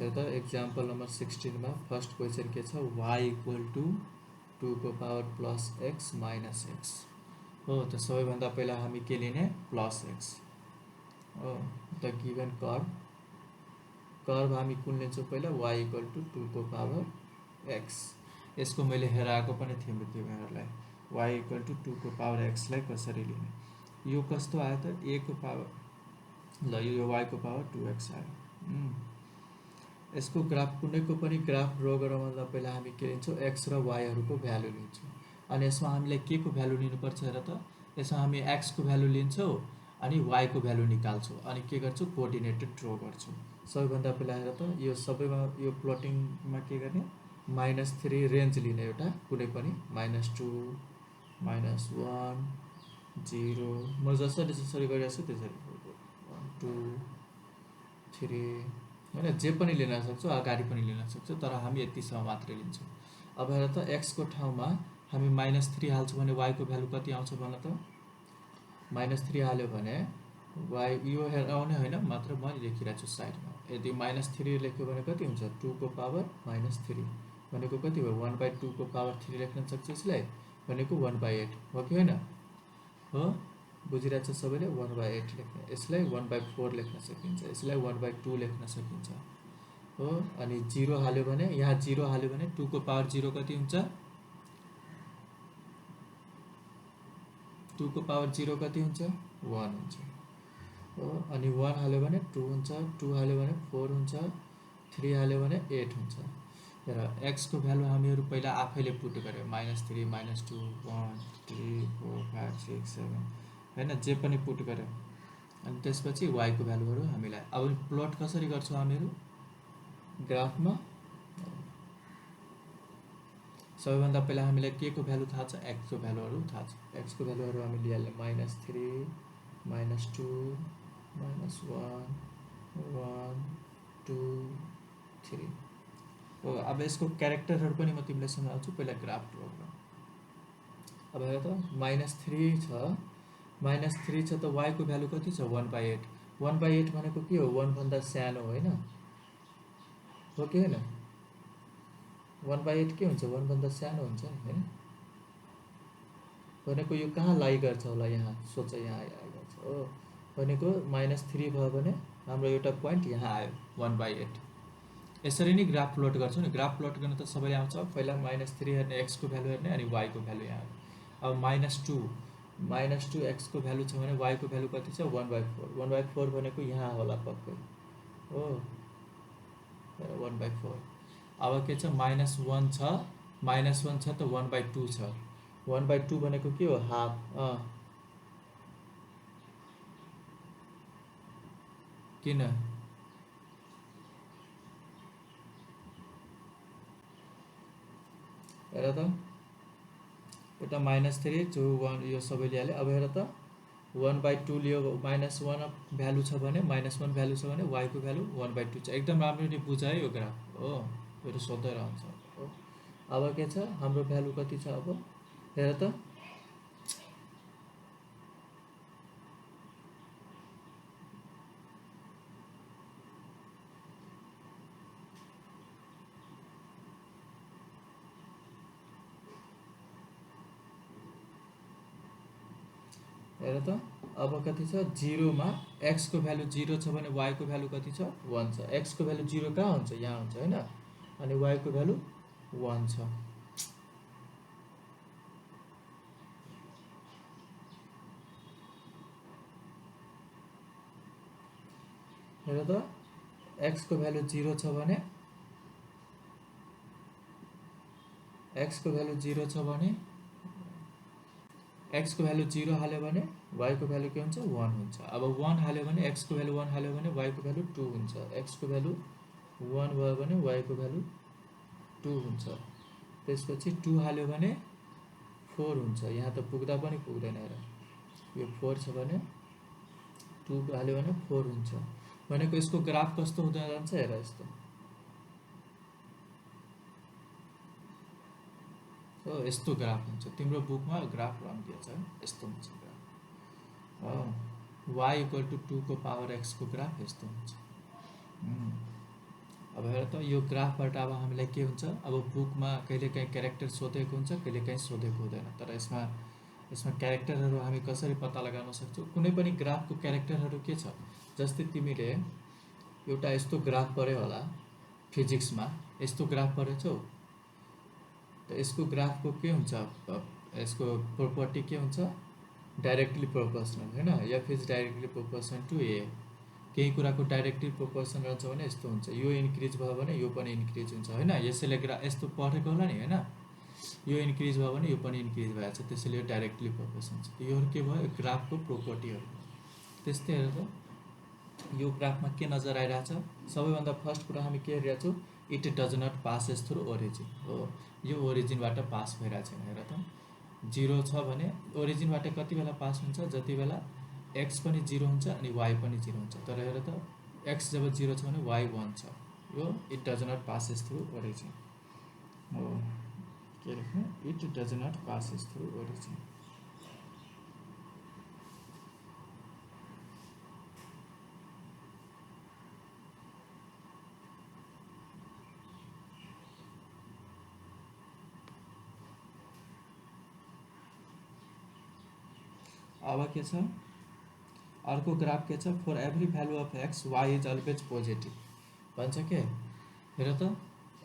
हेर त example number 16 में फर्स्ट क्वेश्चन के छ y इक्वल टू 2 को power plus x minus x हो। तो सबैभन्दा पहिला हामी के लिने प्लस x हो। द गिभन कर्व हामी कुन लिन्छौँ पहिला y इक्वल टू 2 को पावर x। यसको मैले हेराएको पनि थिएँ तिमीहरूलाई y इक्वल टू 2 को पावर x लाई कसरी लिने। यो कस्तो आयो त a को पावर ल यो y को पावर 2x आयो। यसको ग्राफ कुनैको पनि ग्राफ ड्र गर्नभन्दा पहिला हामी के लिन्छौँ x र y हरूको भ्यालु लिन्छौँ। अनि यसमा हामीले के को भ्यालु लिनुपर्छ हेर त। यसमा हामी x को भ्यालु लिन्छौँ अनि y को भ्यालु निकाल्छौँ अनि के गर्छौँ कोअर्डिनेटेड ड्र गर्छौँ। सबैभन्दा पहिला हेर त यो सबैमा यो प्लटिङमा के गर्ने -3 रेन्ज लिने एउटा कुनै पनि -2 -1 0 म जसरी जसरी गरिरहेको छु त्यसरी 1 2 3 हैन जे पनि लिन सक्छौँ अगाडि पनि लिन सक्छौँ तर हामी यतिसम्म मात्रै लिन्छौँ। अब हेर त x को ठाउँमा हामी -3 हाल्छौँ भने y को भ्यालु कति आउँछ भन त। -3 हाल्यो भने y यो हेर आउने होइन मात्र म लेखिरहेको छु साइडमा। यदि -3 लेख्यो भने कति हुन्छ 2 को पावर -3 भनेको कति भयो 1/2 को पावर 3 लेख्न सक्छ यसलाई भनेको 1/8 हो कि होइन हो। बुझिरहेको छ सबैले 1/8 लेख्ने यसलाई 1/4 लेख्न सकिन्छ यसलाई 1/2 लेख्न सकिन्छ हो। अनि 0 हाल्यो भने यहाँ 0 हाल्यो भने 2 को पावर 0 कति हुन्छ 2 को पावर 0 कति हुन्छ 1 हुन्छ हो। अनि 1 हाल्यो भने 2 हुन्छ 2 हाल्यो भने 4 हुन्छ 3 हाल्यो भने 8 हुन्छ। र x को भ्यालु हामीहरू पहिला आफैले पुट गर्यो -3 -2 1 3 4 5 6 7 हैन जे पनि पुट गर्यो। अनि त्यसपछि y को भ्यालुहरू हामीलाई अब प्लट कसरी गर्छौँ हामीहरू ग्राफमा। सबैभन्दा पहिला हामीलाई के को भ्यालु थाहा छ x को भ्यालुहरू थाहा छ। x को भ्यालुहरू हामी लिइहाल्यो -3 -2 -1 1 2 3 हो। अब यसको क्यारेक्टरहरू पनि म तिमीलाई सम्झाउँछु पहिला ग्राफ ड्र गर। अब हेर त -3 छ -3 छ त y को भ्यालु कति छ 1/8 1/8 भनेको के हो 1 भन्दा सानो होइन हो कि होइन 1/8 के हुन्छ 1 भन्दा सानो हुन्छ हैन भनेको यो कहाँ लाई गर्छ होला यहाँ सोच यहाँ आइगर्छ हो। भनेको -3 भयो भने हाम्रो एउटा पोइन्ट यहाँ आयो 1/8। यसरी नै ग्राफ प्लट गर्छौँ नि। ग्राफ प्लट गर्न त सबैले आउँछ पहिला -3 हेर्ने x को भ्यालु हेर्ने अनि y को भ्यालु यहाँ। अब -2 x को भ्यालु छ भने y को भ्यालु कति छ 1/4 1/4 भनेको यहाँ होला पक्कै हो 1/4। अब के छ -1 छ -1 छ त 1/2 छ 1/2 भनेको के हो हाफ किन हेर त एउटा -3 जो 1 यो सबैले हाल्यो। अब हेर त 1/2 लियो -1 भ्यालु छ भने -1 भ्यालु छ भने y को भ्यालु 1/2 छ। एकदम राम्ररी बुझायो यो ग्राफ हो मेरो सोध्दै रहन्छ हो। अब के छ हाम्रो भ्यालु कति छ अब हेर त हेर त अब कति छ 0 मा x को भ्यालु 0 छ भने y को भ्यालु कति छ 1 छ। x को भ्यालु 0 कहाँ हुन्छ यहाँ हुन्छ हैन अनि y को भ्यालु 1 छ। हेर त x को भ्यालु 0 छ भने x को भ्यालु 0 छ भने x को भ्यालु 0 हाल्यो भने y को भ्यालु के हुन्छ 1 हुन्छ। अब 1 हाल्यो भने x को भ्यालु 1 हाल्यो भने y को भ्यालु 2 हुन्छ। x को भ्यालु 1 भयो भने y को भ्यालु 2 हुन्छ। त्यसपछि 2 हाल्यो भने 4 हुन्छ। यहाँ त पुग्दा पनि पुग्दैन हेर यो 4 छ भने 2 हाल्यो भने 4 हुन्छ। भनेको यसको ग्राफ कस्तो हुँदै जान्छ हेर यस्तो हो यस्तो ग्राफ हुन्छ। तिम्रो बुकमा ग्राफ राखिदिएको छ यस्तो हुन्छ ग्राफ y इक्वल टु 2 को पावर x को ग्राफ यस्तो हुन्छ। अब हेर त यो ग्राफबाट अब हामीलाई के हुन्छ, अब बुकमा कहिलेकाहीँ क्यारेक्टर सोधेको हुन्छ, कहिलेकाहीँ सोधेको हुँदैन। तर यसमा यसमा क्यारेक्टरहरू हामी कसरी पत्ता लगाउन सक्छौँ? कुनै पनि ग्राफको क्यारेक्टरहरू के छ? जस्तै तिमीले एउटा यस्तो ग्राफ पढ्यो होला फिजिक्समा, यस्तो ग्राफ पढेछौ, त यसको ग्राफको के हुन्छ? यसको प्रोपर्टी के हुन्छ? डाइरेक्टली प्रोपोर्सनल, होइन? F is directly proportional to A. केही कुराको डाइरेक्टली प्रोपोर्सन रहन्छ भने यस्तो हुन्छ, यो इन्क्रिज भयो भने यो पनि इन्क्रिज हुन्छ, होइन? यसैले यस्तो पढेको होला नि, होइन? यो इन्क्रिज भयो भने यो पनि इन्क्रिज भएको छ, त्यसैले यो डाइरेक्टली प्रोपोर्सन छ। योहरू के भयो? ग्राफको प्रोपर्टीहरू। त्यस्तै हेर त यो ग्राफमा के नजर आइरहेछ? सबैभन्दा फर्स्ट कुरा हामी के हेरिरहेछौँ? It does not passes through origin हो। यो ओरिजिनबाट पास भइरहेको छैन। हेर त 0 छ भने ओरिजिनबाट कति बेला पास हुन्छ? जति बेला एक्स पनि 0 हुन्छ अनि वाइ पनि 0 हुन्छ। तर हेर त एक्स जब 0 छ भने वाइ 1 छ। यो it does not passes through origin हो। के लेख्ने? It does not passes through origin. अब के छ? अर्को ग्राफ के छ? For every value of X Y is always positive भन्छ के? हेर त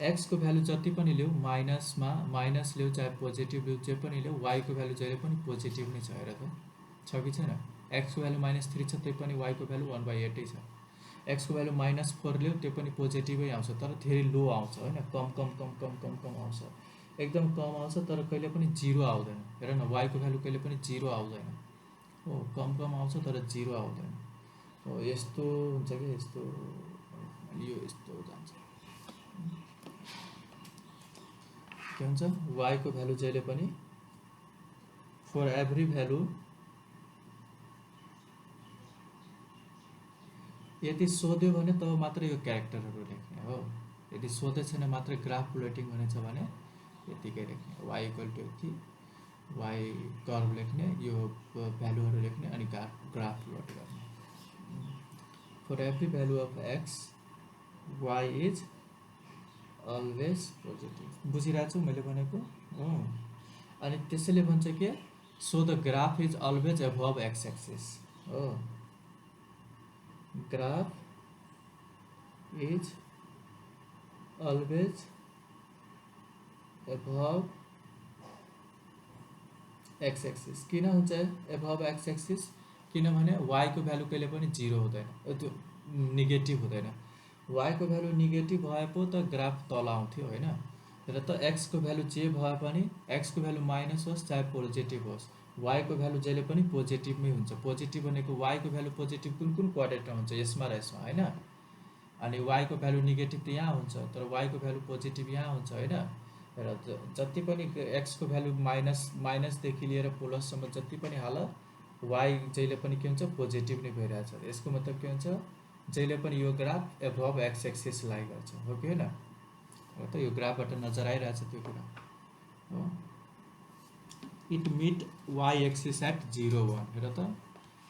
एक्सको भ्यालु जति पनि ल्याऊ, माइनसमा माइनस ल्याऊ चाहे पोजिटिभ ल्याऊ, जे पनि ल्याऊ, वाइको भ्यालु जहिले पनि पोजिटिभ नै छ। हेर त छ कि छैन? एक्सको भ्यालु -3 छ, त्यही पनि वाइको भ्यालु 1/8 छ। एक्सको भ्यालु -4 ल्याऊ, त्यो पनि पोजिटिभै आउँछ, तर धेरै लो आउँछ, होइन? कम कम कम कम कम कम आउँछ, एकदम कम आउँछ, तर कहिले पनि 0 आउँदैन। हेर न, वाइको भ्यालु कहिले पनि 0 आउँदैन हो। कम कम आउँछ तर 0 आउँदैन हो। यस्तो हुन्छ कि यस्तो, यो यस्तो जान्छ। के हुन्छ? वाइको भ्यालु जहिले पनि फर एभ्री भ्यालु, यदि सोध्यो भने तब मात्र यो क्यारेक्टरहरू लेख्ने हो। यदि सोधे छैन, मात्र ग्राफ प्लोटिङ भनेछ भने यतिकै लेख्ने। वाइ इक्वल टु यति, वाइ कर्भ लेख्ने, यो भ्यालुहरू लेख्ने, अनि ग्राफ प्लोट गर्ने। For every value of X Y is always positive. बुझिरहेको छु मैले भनेको हो? अनि त्यसैले भन्छ के? So the graph is always above X axis हो। Graph is always above X axis. किन हुन्छ एभव एक्स एक्सिस? किनभने वाइको भ्यालु कहिले पनि 0 हुँदैन, त्यो नेगेटिभ हुँदैन। वाइको भ्यालु नेगेटिभ भए पो त ग्राफ तल आउँथ्यो, होइन? र त एक्सको भ्यालु जे भए पनि, एक्सको भ्यालु माइनस होस् चाहे पोजिटिभ होस्, वाइको भ्यालु जहिले पनि पोजिटिभमै हुन्छ। पोजिटिभ भनेको वाइको भ्यालु पोजिटिभ कुन कुन क्वाड्रेन्टमा हुन्छ? यसमा र यसमा, होइन? अनि वाइको भ्यालु नेगेटिभ त यहाँ हुन्छ, तर वाइको भ्यालु पोजिटिभ यहाँ हुन्छ, होइन? र जति पनि एक्सको भ्यालु माइनसदेखि लिएर प्लससम्म जति पनि हाल, वाइ जहिले पनि के हुन्छ? पोजिटिभ नै भइरहेछ। यसको मतलब के हुन्छ? जहिले पनि यो ग्राफ एभव एक्स एक्सिस लाइ गर्छ, हो कि होइन? र त यो ग्राफबाट नजर आइरहेछ त्यो कुरा हो। It meet Y axis at 0 1। हेर त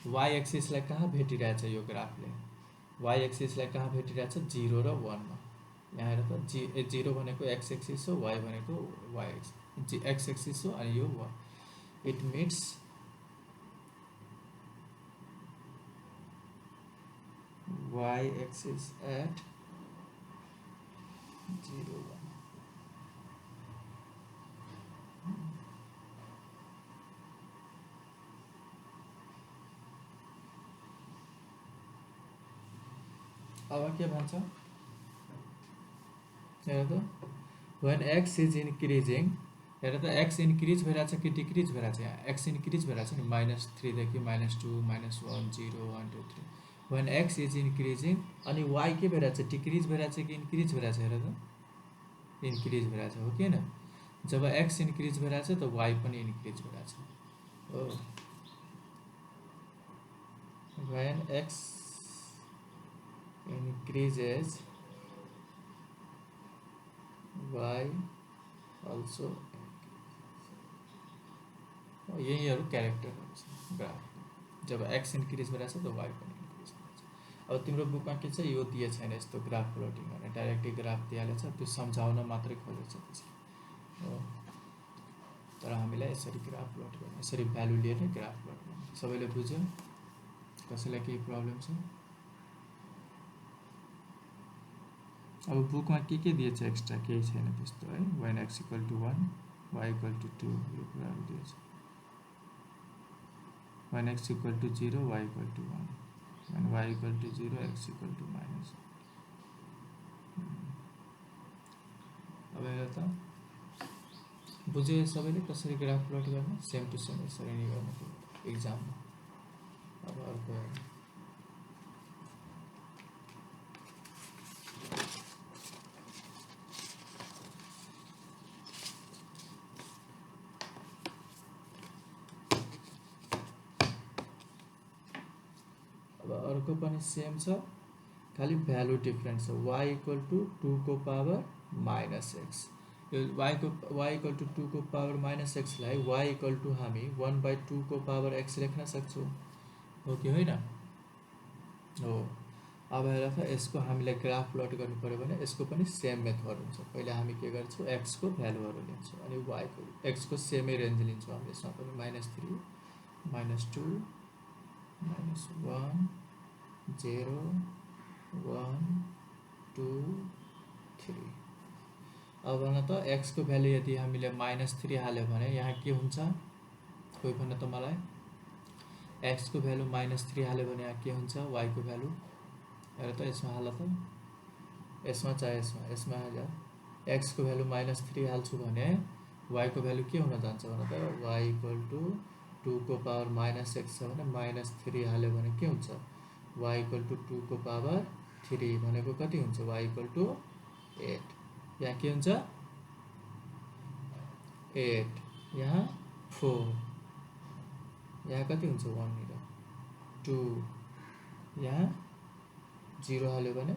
वाइ एक्सिसलाई कहाँ भेटिरहेछ यो ग्राफले? वाइ एक्सिसलाई कहाँ भेटिरहेछ? 0 र 1 मा। यहाँ हेर त 0 भनेको एक्स एक्सिस हो, वाइ भनेको वाइ एक्स एक्सिस हो, अनि यो 1। It meets Y axis at 0 1। अब के भन्छ? हेर त when x is increasing, हेर त एक्स इन्क्रिज भइरहेछ कि डिक्रिज भइरहेछ? यहाँ एक्स इन्क्रिज भइरहेछ नि, -3 देखि -2 -1 0 1 2 3। when x is increasing, अनि y के भइरहेछ? डिक्रिज भइरहेछ कि इन्क्रिज भइरहेछ? हेर त इन्क्रिज भइरहेछ, हो कि होइन? जब x इन्क्रिज भइरहेछ त y पनि इन्क्रिज भइरहेछ हो। when x increases, y also यहीहरू क्यारेक्टरहरू छ ग्राफ। जब एक्स इन्क्रिज भइरहेछ त वाइ पनि इन्क्रिज भइरहेछ। अब तिम्रो बुकमा के छ यो दिए छैन यस्तो ग्राफ प्लटिङ गर्ने डाइरेक्टली ग्राफ दिइहालेछ त्यो सम्झाउन मात्रै खोजेछ त्यसले हो तर हामीलाई यसरी ग्राफ प्लट गर्ने यसरी भ्यालु लिएर ग्राफ प्लट गर्ने सबैले बुझ्यो कसैलाई केही प्रब्लम छ अब बुकमा के दिएछ एक्स्ट्रा केही छैन त्यस्तो है when x equal to 1 y equal to 2 यो कुराहरु दिएछ when x equal to 0 y equal to 1 when y equal to 0 x equal to minus अब हेर त बुझ्यो सबैले कसरी ग्राफ प्लट गर्ने सेम टु सेम यसरी नै गर्ने एक्जाममा अब अर्को अर्को पनि सेम छ खाली भ्यालु डिफरेन्ट छ y इक्वल टु 2 को पावर माइनस x यो y इक्वल टु 2 को पावर माइनस x लाई y इक्वल टु हामी 1/2 को पावर x लेख्न सक्छौं हो कि होइन हो अब हेर त यसको हामीले ग्राफ प्लट गर्नु पर्यो भने यसको पनि सेम मेथड हुन्छ पहिले हामी के गर्छौं x को भ्यालुहरु लिन्छौं अनि y को x को सेमै रेन्ज लिन्छौं हामी यसमा पनि -3 -2 -1 0 1 2 3 अब भन त x को भ्यालु यदि हामीले -3 हाल्यो भने यहाँ के हुन्छ कोही भन्न त मलाई x को भ्यालु -3 हाल्यो भने यहाँ के हुन्छ y को भ्यालु हेर त यसमा हाल त यसमा चाहे यसमा हाल x को भ्यालु -3 हाल्छु भने y को भ्यालु के हुन जान्छ भन त y इक्वल टु 2 को पावर -x छ भने -3 हाल्यो भने के हुन्छ y इक्वल टु 2 को पावर 3 भनेको कति हुन्छ y इक्वल टु 8 यहाँ के हुन्छ 8 यहाँ 4 यहाँ कति हुन्छ 1 निर 2 यहाँ 0 हाल्यो भने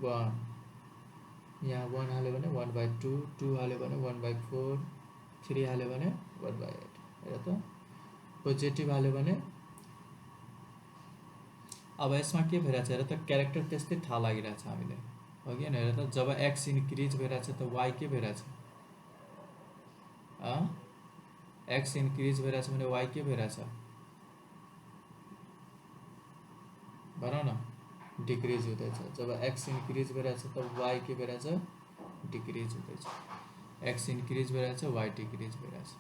1 यहाँ 1 हाल्यो भने 1/2 2 हाल्यो भने 1/4 3 हाल्यो भने 1/8 हेर त पोजिटिभ हाल्यो भने अब यसमा के भइरहेछ हेर त क्यारेक्टर त्यस्तै थाहा लागिरहेछ हामीले हो कि हेर त जब x इन्क्रिज भइरहेछ त y के भइरहेछ x इन्क्रिज भइरहेछ भने y के भइरहेछ भन न डिक्रिज हुँदैछ जब x इन्क्रिज भइरहेछ त y के भइरहेछ डिक्रिज हुँदैछ x इन्क्रिज भइरहेछ y डिक्रिज भइरहेछ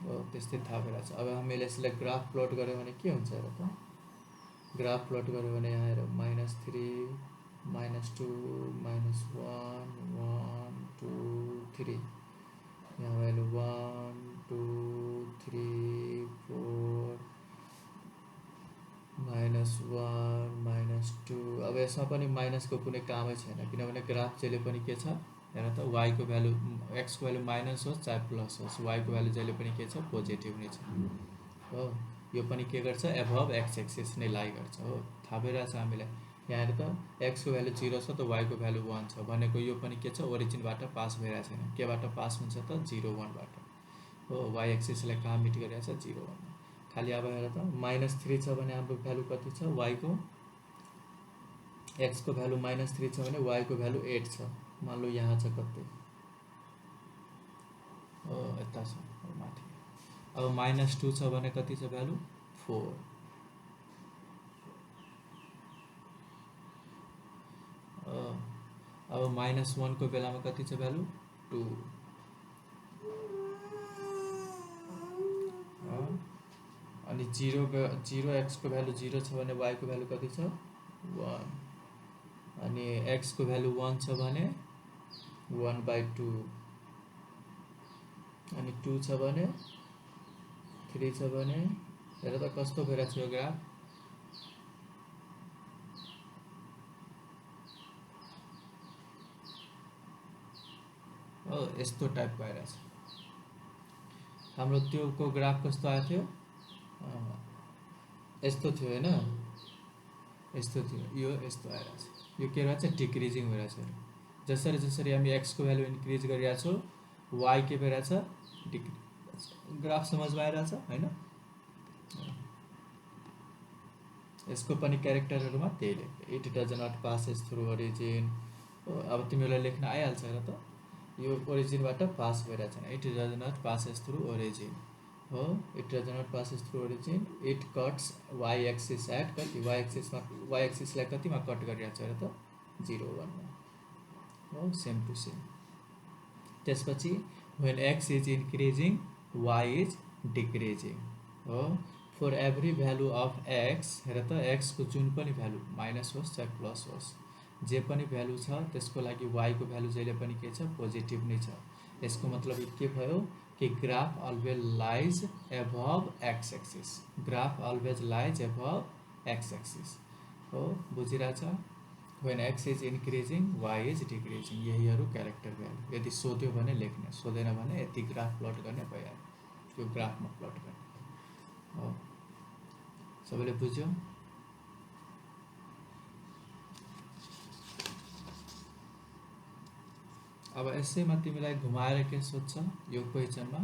हो त्यस्तै थाहा भइरहेछ अब हामीले यसलाई ग्राफ प्लट गर्यो भने के हुन्छ हेर त ग्राफ प्लट गर्यो भने यहाँ हेर -3 -2 -1 1 2 3 यहाँ भ्यालु 1 2 3 4 -1 -2 अब यसमा पनि माइनसको कुनै कामै छैन किनभने ग्राफ जहिले पनि के छ हेर त y को भ्यालु x को भ्यालु माइनस होस् चाहे प्लस होस् y को भ्यालु जहिले पनि के छ पोजिटिभ नै छ हो यो पनि के गर्छ एभव x एक्सिस नै लाई गर्छ हो थाहा भइरहेछ हामीलाई यहाँ हेर त x को भ्यालु 0 छ त y को भ्यालु 1 छ भनेको यो पनि के छ ओरिजिनबाट पास भइरहेछ हैन केबाट पास हुन्छ त 0 1 बाट हो y एक्सिसलाई कहाँ मिट गरिरहेछ 0 1 खाली अब हेर त -3 छ भने हाम्रो भ्यालु कति छ y को x को भ्यालु -3 छ भने y को भ्यालु 8 छ मान लो यहाँ छ कतै हो यता छ माथि अब -2 छ भने कति छ भ्यालु 4 अब -1 को बेलामा कति छ भ्यालु 2 अनि 0 x को भ्यालु 0 छ भने y को भ्यालु कति छ 1 अनि x को भ्यालु 1 छ भने 1/2 अनि 2 छ भने 3 छ भने हेर त कस्तो भइरहेछ यो ग्राफ हो यस्तो टाइप भइरहेछ हाम्रो त्यो को ग्राफ कस्तो आएको थियो यस्तो थियो हैन यस्तो थियो यो यस्तो आइरहेछ यो के रहेछ डिक्रिजिङ भइरहेछ जसरी जसरी हामी x को भ्यालु इन्क्रिज गरिरहेका छौं y के भइरहेछ डिक्रिज ग्राफ समझमा आइरहेछ हैन यसको पनि क्यारेक्टरहरुमा त्यही लेख्यो it does not passes through origin. अब तिमीलाई लेख्न आइहाल्छ र त यो ओरिजिनबाट पास भइरहेछ it does not passes through origin हो it does not passes through origin it cuts Y axis at कति वाई एक्सिसलाई कतिमा कट गरिरहेछ र त 0 1 मा हो सेम टु सेम। त्यसपछि when x is increasing y is decreasing हो for every value of x हेर त x को जुन पनि भ्यालु माइनस होस् चाहे प्लस होस् जे पनि भ्यालु छ त्यसको लागि y को भ्यालु जहिले पनि के छ पोजिटिभ नै छ। यसको मतलब के भयो कि graph always lies above x axis graph always lies above x axis हो बुझिरहेछ। when x is increasing y is decreasing यहीहरु क्यारेक्टर भ्यालु यदि सोध्यो भने लेख्ने सोधेन भने यति ग्राफ प्लट गर्ने भइहाल्यो यो ग्राफमा प्लट गर्ने हो। सबैले बुझ्यो। अब यसैमा तिमीलाई घुमाएर के सोध्छ यो क्वेशनमा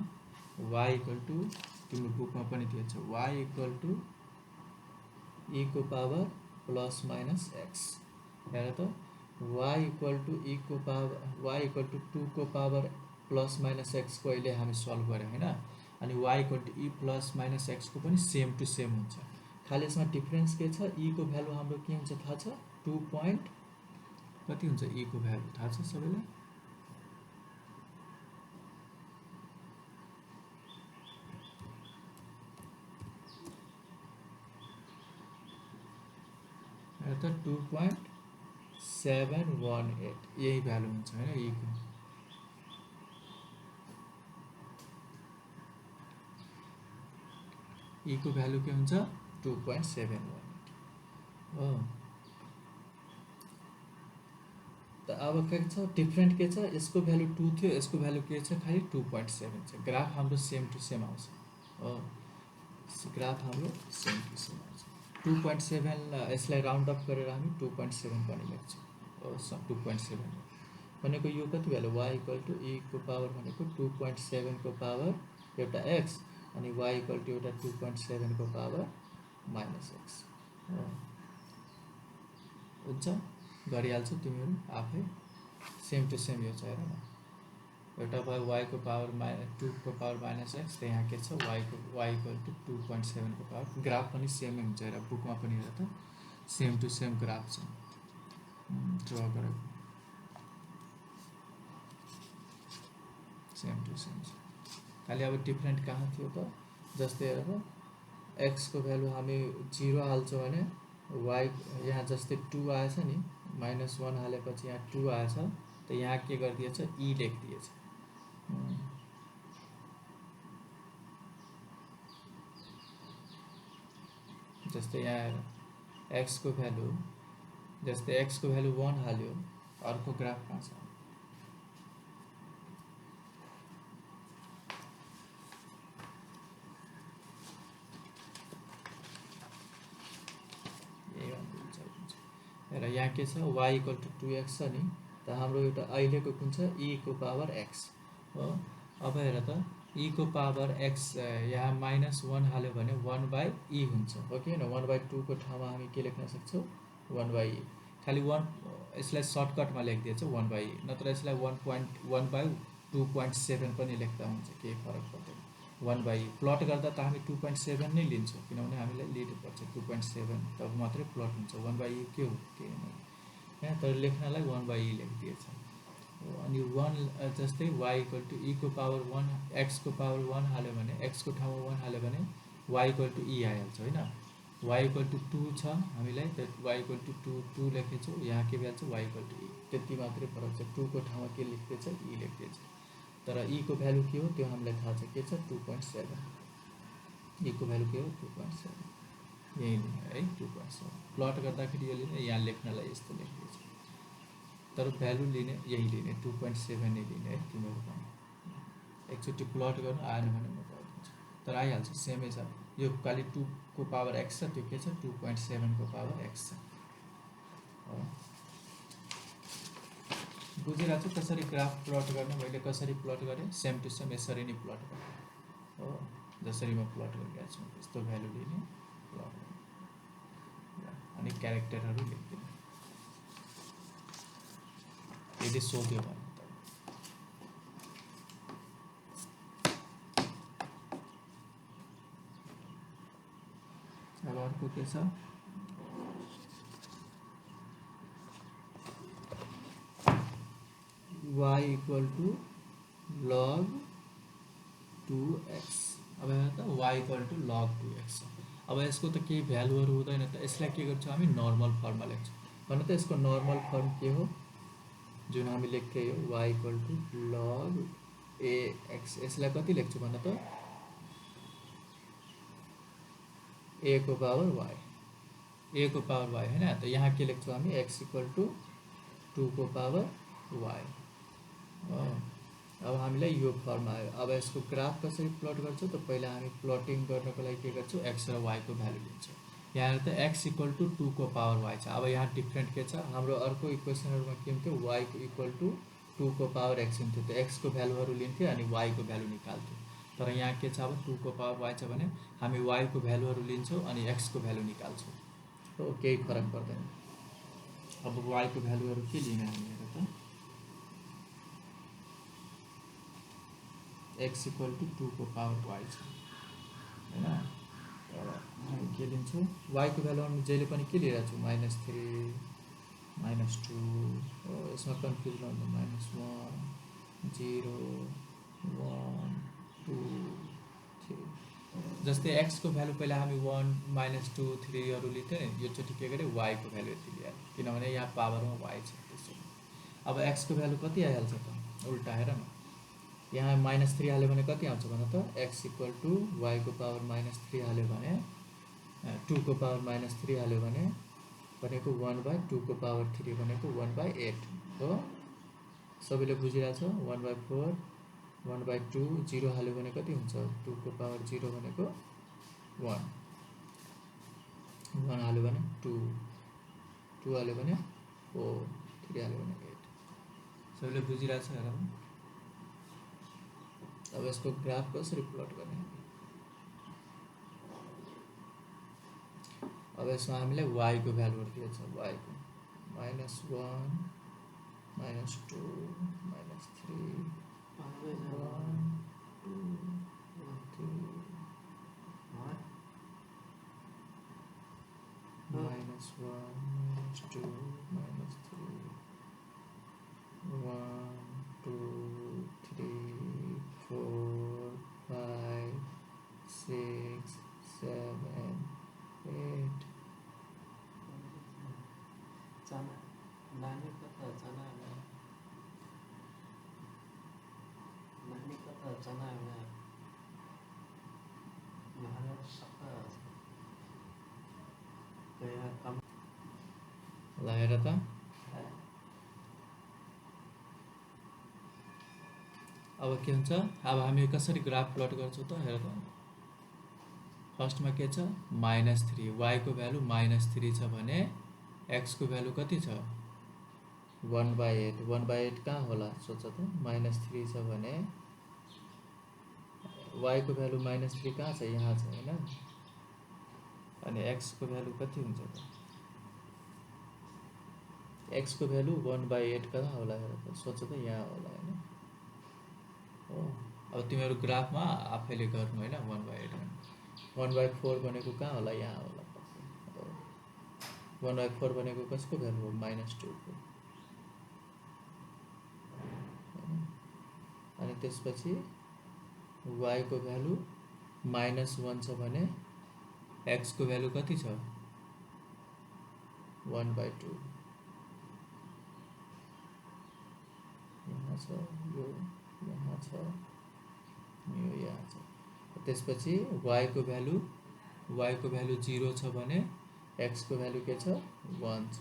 y इक्वल टु तिम्रो बुकमा पनि दिएको छ y इक्वल टु e को पावर प्लस माइनस x हेर त y इक्वल टु e को पावर y इक्वल टु 2 को पावर प्लस माइनस x को अहिले हामी सल्भ गरे हैन अनि y equal to e plus minus x को पनि सेम टु सेम हुन्छ खाली यसमा डिफरेन्स के छ e को भ्यालु हाम्रो के हुन्छ थाहा छ 2 पॉइंट कति हुन्छ e को भ्यालु थाहा छ सबैलाई त 2.718 यही भ्यालु हुन्छ हैन e को e को भ्यालु के हुन्छ 2.718 हो। त अब के छ डिफरेन्ट के छ यसको भ्यालु 2 थियो यसको भ्यालु के छ खाली 2.7 छ ग्राफ हाम्रो सेम टु सेम आउँछ हो ग्राफ हाम्रो सेम टु सेम आउँछ 2.7 यसलाई राउन्ड अफ गरेर हामी 2.7 पनि लेख्छौं हो 2.7 भनेको यो कति value y equal to e को पावर भनेको 2.7 को पावर एउटा x अनि y इक्वल टु एउटा 2.7 को पावर माइनस x हो हुन्छ गरिहाल्छौ तिमीहरु आफै सेम टु सेम यो छ हेर न एउटा भयो y को पावर 2 को पावर माइनस x त यहाँ के छ y इक्वल टु 2.7 को पावर ग्राफ पनि सेमै हुन्छ र बुकमा पनि हेर त सेम टु सेम ग्राफ छ ड्रा गरेको सेम टु सेम छ खाली अब डिफरेन्ट कहाँ थियो त जस्तै हेर त x को भ्यालु हामी 0 हाल्छौं भने y यहाँ जस्तै 2 आएछ नि -1 हालेपछि यहाँ 2 आएछ त यहाँ के गर्दिएछ e लेख्दिएछ जस्तै यहाँ x को भ्यालु जस्तै x को भ्यालु 1 हाल्यो अर्को ग्राफ कहाँ छ र यहाँ के छ y इक्वल टु 2x छ नि त हाम्रो एउटा अहिलेको कुन छ e को पावर x हो। अब हेर त e को पावर x यहाँ -1 हाल्यो भने 1/e हुन्छ हो कि हैन 1/2 को ठाउँमा हामी के लेख्न सक्छौं 1/e खाली 1 यसलाई सर्टकटमा लेख्दिएछ 1/e नत्र यसलाई 1.1/2.7 पनि लेख्दा हुन्छ केही फरक पर्दैन 1/e प्लट गर्दा त हामी 2.7 नै लिन्छौं किनभने हामीलाई लिनु पर्छ 2.7 तब मात्रै प्लट हुन्छ 1/e के हो के हैन यहाँ तर लेख्नलाई 1/e लेख्दिएछ अनि 1 जस्तै y इक्वल टु e को पावर 1 x को पावर 1 हाल्यो भने x को ठाउँमा 1 हाल्यो भने y इक्वल टु e आइहाल्छ हैन y इक्वल टु 2 छ हामीलाई त y इक्वल टु 2 लेखेछौं यहाँ के भ्याल्यु छ y इक्वल टु e त्यति मात्रै फरक छ 2 को ठाउँमा के लेख्दैछ e लेख्दैछ तर e को भ्यालु के हो त्यो हामीलाई थाहा छ के छ 2.7 e को भ्यालु के हो 2.7 यही लिने है 2.7 प्लट गर्दाखेरि यो लिने यहाँ लेख्नलाई यस्तो लेख्दिन्छ तर भ्यालु लिने यही लिने 2.7 नै लिने है तिमीहरु पनि एकचोटी प्लट गर्नु आएन भने म गरिदिन्छु तर आइहाल्छ सेमै छ यो खाली 2 को पावर x छ त्यो के छ 2.7 को पावर x छ हो बुझिरहेको छु कसरी ग्राफ प्लट गर्ने मैले कसरी प्लट गरे सेम टु सेम यसरी नै प्लट गर्ने हो जसरी म प्लट गरिरहेको छु यस्तो भ्यालु लिने प्लट गर्ने क्यारेक्टरहरू लेख्दिनँ यदि सोध्यो भने। अब अर्को के छ, y equal to log 2x। अब हेर्नु त y equal to log 2x। अब यसको त केही भ्यालुहरू हुँदैन त, यसलाई के गर्छौँ हामी नर्मल फर्ममा लेख्छौँ। भन्नु त यसको नर्मल फर्म के हो, जुन हामी लेख्दै हो y equal to log ax। यसलाई कति लेख्छु भन्नु त a को पावर y, a को पावर y हैन त। यहाँ के लेख्छौँ हामी x इक्वल टू 2 को पावर y। अब हामीलाई यो फर्म आयो। अब यसको ग्राफ कसरी प्लट गर्छौँ त पहिला हामी प्लटिङ गर्नको लागि के गर्छौँ x र y को भ्यालु लिन्छौँ। यहाँ त x इक्वल टू 2 को पावर y छ। अब यहाँ डिफ्रेन्ट के छ, हाम्रो अर्को इक्वेसनहरुमा के हुन्थ्यो y को इक्वल टू 2 को पावर x हुन्थ्यो, त x को भ्यालुहरु लिन्थ्यो अनि y को भ्यालु निकाल्थ्यो। तर यहाँ के छ, अब 2 को पावर y छ भने हामी y को भ्यालुहरु लिन्छौँ अनि x को भ्यालु निकाल्छौँ। हो केही फरक पर्दैन। अब y को भ्यालुहरु के लिने हामी हेर त, x इक्वल टू 2 को पावर y छ हैन। तर हामी के लिन्छौँ, y को भ्यालु हामी जहिले पनि के लिइरहेको छौँ, -3 -2। यसमा कन्फ्युज नहुनु, -1 0 1 2 3। जस्तै x को भ्यालु पहिला हामी 1 -2 3 हरू लिन्थ्यो नि, यो चोटि के गरे y को भ्यालु यति लिएर, किनभने यहाँ पावरमा y छ त्यसैले। अब x को भ्यालु कति आइहाल्छ त, उल्टा हेर न, यहाँ -3 हाल्यो भने कति आउँछ भन त, x इक्वल टू y को पावर -3 हाल्यो भने 2 को पावर -3 हाल्यो भने भनेको 1/2 को पावर 3 भनेको 1/8 हो। सबैले बुझिरहेछ, 1/4 1/2 0 हाल्यो भने कति हुन्छ, 2 को पावर 0 भनेको 1 1 हाल्यो भने 2 2 हाल्यो भने 4 3 हाल्यो भने 8। सबैले बुझिरहेछ हेर। अब यसको ग्राफ कसरी प्लट गर्ने, अब यसमा हामीलाई y को भ्यालुहरु दिएको छ, y को -1 -2 -3 1 2 3 -1 -2 -3 1 2 3 4 5 6 7 8। चना नानी कता चना नानी कता चना यहाँ सका गया कम ल हेर त, अब के हुन्छ, अब हामी कसरी ग्राफ प्लट गर्छौँ त हेर त। फर्स्टमा के छ, -3, y को भ्यालु -3 छ भने x को भ्यालु कति छ, 1/8 1/8 कहाँ होला सोच त, -3 छ भने y को भ्यालु -3 कहाँ छ, यहाँ छ हैन। अनि x को भ्यालु कति हुन्छ त, x को भ्यालु 1/8 कहाँ होला हेर त, सोच त यहाँ होला हैन। हो अब तिमीहरु ग्राफमा आफैले गर्नु हैन, 1/8 1/4 भनेको कहाँ होला, यहाँ होला। 1/4 भनेको कसको भ्यालु हो, -2 को। अनि त्यसपछि y को भ्यालु -1 छ भने x को भ्यालु कति छ, 1/2। यहाँ छ यो, यहाँ छ यो, यहाँ छ। त्यसपछि y को भ्यालु 0 छ भने x को भ्यालु के छ, 1 छ।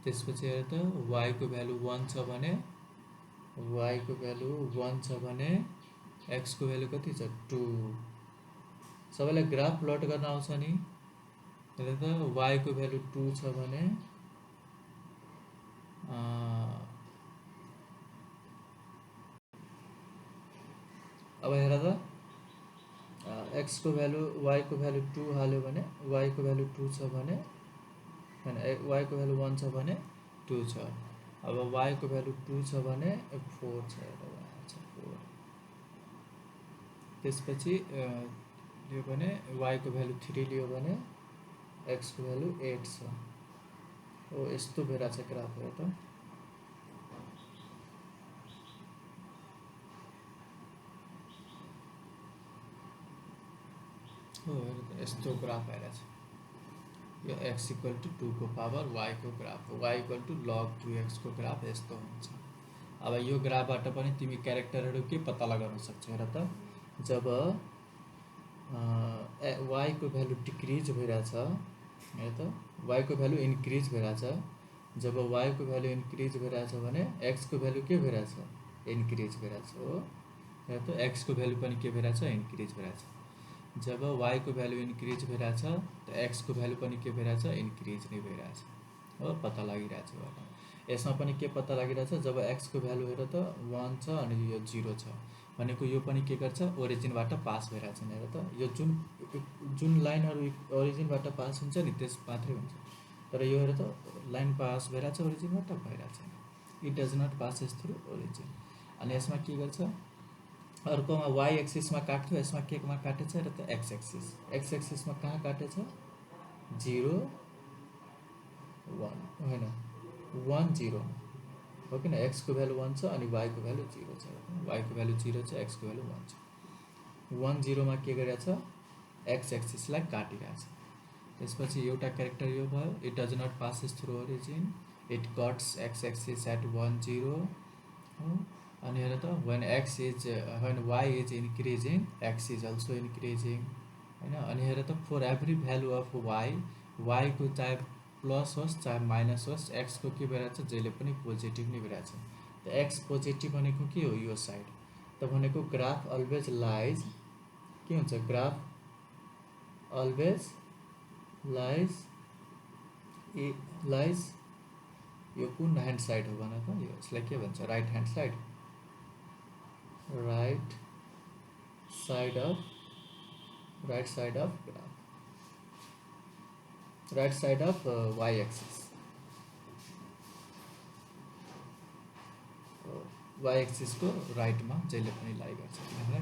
त्यसपछि हेर त, y को भ्यालु 1 छ भने x को भ्यालु कति छ, 2। सबैलाई ग्राफ प्लट गर्न आउँछ नि, हेर त y को भ्यालु 2 छ भने अब हेर त, x को भ्यालु y को भ्यालु 2 हाल्यो भने y को भ्यालु 2 छ भने होइन y को भ्यालु 1 छ भने 2 छ। अब y को भ्यालु 2 छ भने 4 छ, एउटा y छ 4। त्यसपछि लियो भने y को भ्यालु 3 लियो भने x को भ्यालु 8 छ। हो यस्तो भइरहेछ ग्राफ हेर त। हो हेर त यस्तो ग्राफ आइरहेछ। यो x इक्वल टु 2 को पावर y को ग्राफ हो। y equal to log 2x को ग्राफ यस्तो हुन्छ। अब यो ग्राफबाट पनि तिमी क्यारेक्टरहरू के पत्ता लगाउन सक्छौ हेर त। जब y को भ्यालु डिक्रिज भइरहेछ हेर त, y को भ्यालु इन्क्रिज भइरहेछ। जब y को भ्यालु इन्क्रिज भइरहेछ भने x को भ्यालु के भइरहेछ, इन्क्रिज भइरहेछ हो। हेर त x को भ्यालु पनि के भइरहेछ, इन्क्रिज भइरहेछ। जब y को भ्यालु इन्क्रिज भइरहेछ त x को भ्यालु पनि के भइरहेछ, इन्क्रिज नै भइरहेछ हो, पत्ता लागिरहेछ। यसमा पनि के पत्ता लागिरहेछ, जब x को भ्यालु हेर त 1 छ अनि यो 0 छ भनेको यो पनि के गर्छ, ओरिजिनबाट पास भइरहेछ नि। हेर त यो जुन लाइनहरू ओरिजिनबाट पास हुन्छ नि त्यस मात्रै हुन्छ, तर यो हेर त लाइन पास भइरहेछ ओरिजिनबाट, भइरहेछ। It does not passes through origin. अनि यसमा के गर्छ, अर्कोमा y एक्सिसमा काट्थ्यो, यसमा केमा काटेछ र त x एक्सिस। x एक्सिसमा कहाँ काटेछ, 0 1 होइन 1 0 हो किन, x को भ्यालु 1 छ अनि y को भ्यालु 0 छ। y को भ्यालु 0 छ, x को भ्यालु 1 छ। 1 0 मा के गरेछ, x एक्सिसलाई काटिरहेछ। त्यसपछि एउटा क्यारेक्टर यो भयो, it does not passes through origin, it cuts x axis at 1 0 हो। अनि हेर त when y is increasing x is also increasing होइन। अनि हेर त for every value of y को चाहे प्लस होस् चाहे माइनस होस्, x को के भइरहेछ, जहिले पनि पोजिटिभ नै भइरहेछ। त x पोजिटिभ भनेको के हो, यो साइड त भनेको ग्राफ अलवेज लाइज के हुन्छ, ग्राफ अलवेज लाइज यो कुन ह्यान्ड साइड हो भन त, यो यसलाई के भन्छ, right hand side, right side of graph, right side of y axis. y axis को राइटमा जहिले पनि लाई गर्छ, किनभने